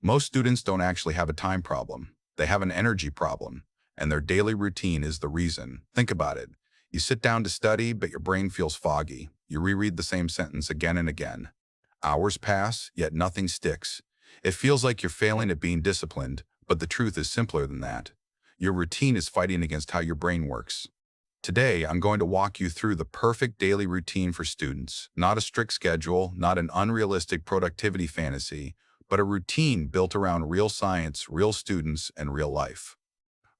Most students don't actually have a time problem. They have an energy problem, and their daily routine is the reason. Think about it. You sit down to study, but your brain feels foggy. You reread the same sentence again and again. Hours pass, yet nothing sticks. It feels like you're failing at being disciplined, but the truth is simpler than that. Your routine is fighting against how your brain works. Today, I'm going to walk you through the perfect daily routine for students, not a strict schedule, not an unrealistic productivity fantasy, but a routine built around real science, real students, and real life.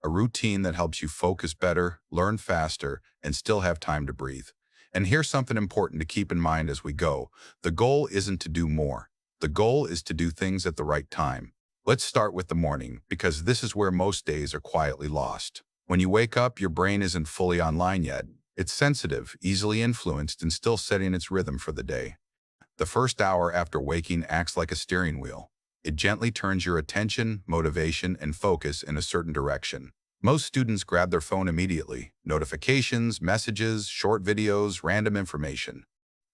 A routine that helps you focus better, learn faster, and still have time to breathe. And here's something important to keep in mind as we go. The goal isn't to do more. The goal is to do things at the right time. Let's start with the morning, because this is where most days are quietly lost. When you wake up, your brain isn't fully online yet. It's sensitive, easily influenced, and still setting its rhythm for the day. The first hour after waking acts like a steering wheel. It gently turns your attention, motivation, and focus in a certain direction. Most students grab their phone immediately. Notifications, messages, short videos, random information.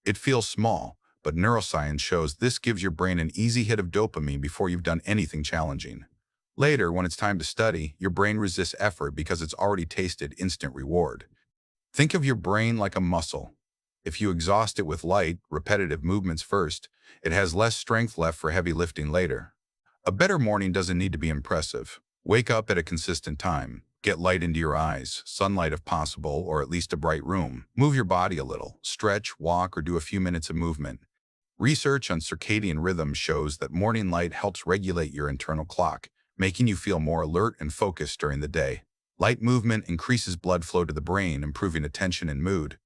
It feels small, but neuroscience shows this gives your brain an easy hit of dopamine before you've done anything challenging. Later, when it's time to study, your brain resists effort because it's already tasted instant reward. Think of your brain like a muscle. If you exhaust it with light, repetitive movements first, it has less strength left for heavy lifting later. A better morning doesn't need to be impressive. Wake up at a consistent time. Get light into your eyes, sunlight if possible, or at least a bright room. Move your body a little. Stretch, walk, or do a few minutes of movement. Research on circadian rhythm shows that morning light helps regulate your internal clock, making you feel more alert and focused during the day. Light movement increases blood flow to the brain, improving attention and mood.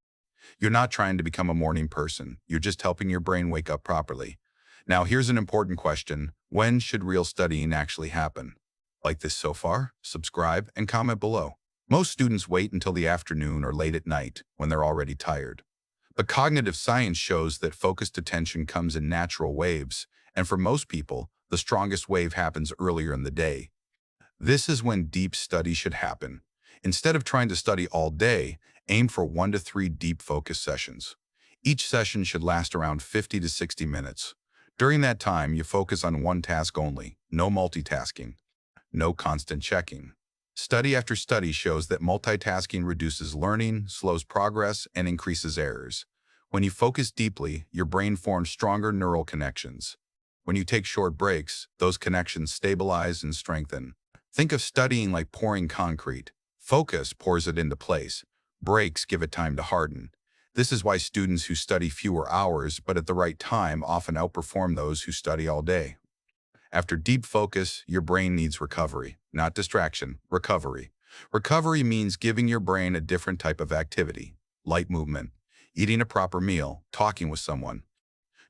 You're not trying to become a morning person. You're just helping your brain wake up properly. Now, here's an important question. When should real studying actually happen? Like this so far? Subscribe and comment below. Most students wait until the afternoon or late at night when they're already tired. But cognitive science shows that focused attention comes in natural waves, and for most people, the strongest wave happens earlier in the day. This is when deep study should happen. Instead of trying to study all day, aim for 1 to 3 deep focus sessions. Each session should last around 50 to 60 minutes. During that time, you focus on one task only, no multitasking, no constant checking. Study after study shows that multitasking reduces learning, slows progress, and increases errors. When you focus deeply, your brain forms stronger neural connections. When you take short breaks, those connections stabilize and strengthen. Think of studying like pouring concrete. Focus pours it into place. Breaks give it time to harden. This is why students who study fewer hours but at the right time often outperform those who study all day. After deep focus, your brain needs recovery, not distraction, recovery. Recovery means giving your brain a different type of activity, light movement, eating a proper meal, talking with someone,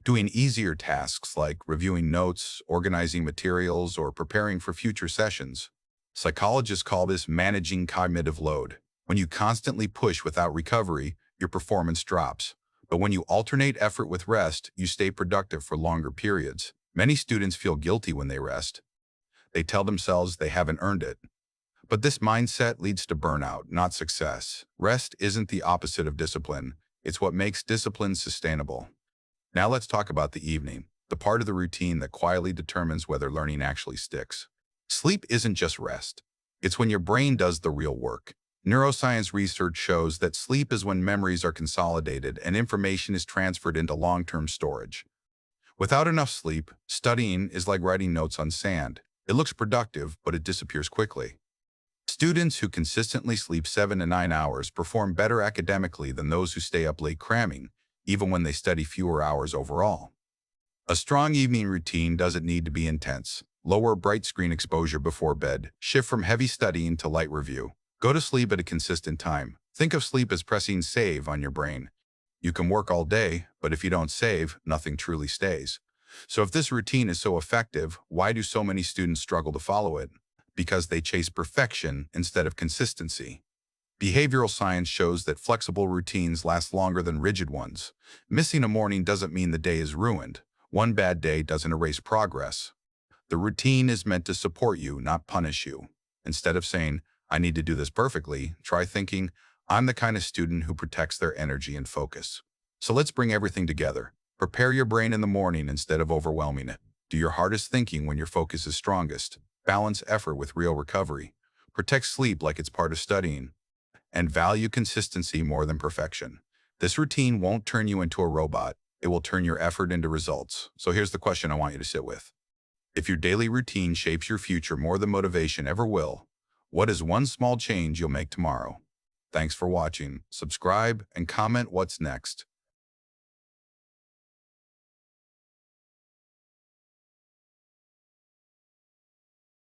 doing easier tasks like reviewing notes, organizing materials, or preparing for future sessions. Psychologists call this managing cognitive load. When you constantly push without recovery, your performance drops. But when you alternate effort with rest, you stay productive for longer periods. Many students feel guilty when they rest. They tell themselves they haven't earned it. But this mindset leads to burnout, not success. Rest isn't the opposite of discipline. It's what makes discipline sustainable. Now let's talk about the evening, the part of the routine that quietly determines whether learning actually sticks. Sleep isn't just rest. It's when your brain does the real work. Neuroscience research shows that sleep is when memories are consolidated and information is transferred into long-term storage. Without enough sleep, studying is like writing notes on sand. It looks productive, but it disappears quickly. Students who consistently sleep 7 to 9 hours perform better academically than those who stay up late cramming, even when they study fewer hours overall. A strong evening routine doesn't need to be intense. Lower bright screen exposure before bed. Shift from heavy studying to light review. Go to sleep at a consistent time. Think of sleep as pressing save on your brain. You can work all day, but if you don't save, nothing truly stays. So if this routine is so effective, why do so many students struggle to follow it? Because they chase perfection instead of consistency. Behavioral science shows that flexible routines last longer than rigid ones. Missing a morning doesn't mean the day is ruined. One bad day doesn't erase progress. The routine is meant to support you, not punish you. Instead of saying, I need to do this perfectly, try thinking, I'm the kind of student who protects their energy and focus. So let's bring everything together. Prepare your brain in the morning instead of overwhelming it. Do your hardest thinking when your focus is strongest. Balance effort with real recovery. Protect sleep like it's part of studying. And value consistency more than perfection. This routine won't turn you into a robot. It will turn your effort into results. So here's the question I want you to sit with. If your daily routine shapes your future more than motivation ever will, what is one small change you'll make tomorrow? Thanks for watching. Subscribe and comment what's next.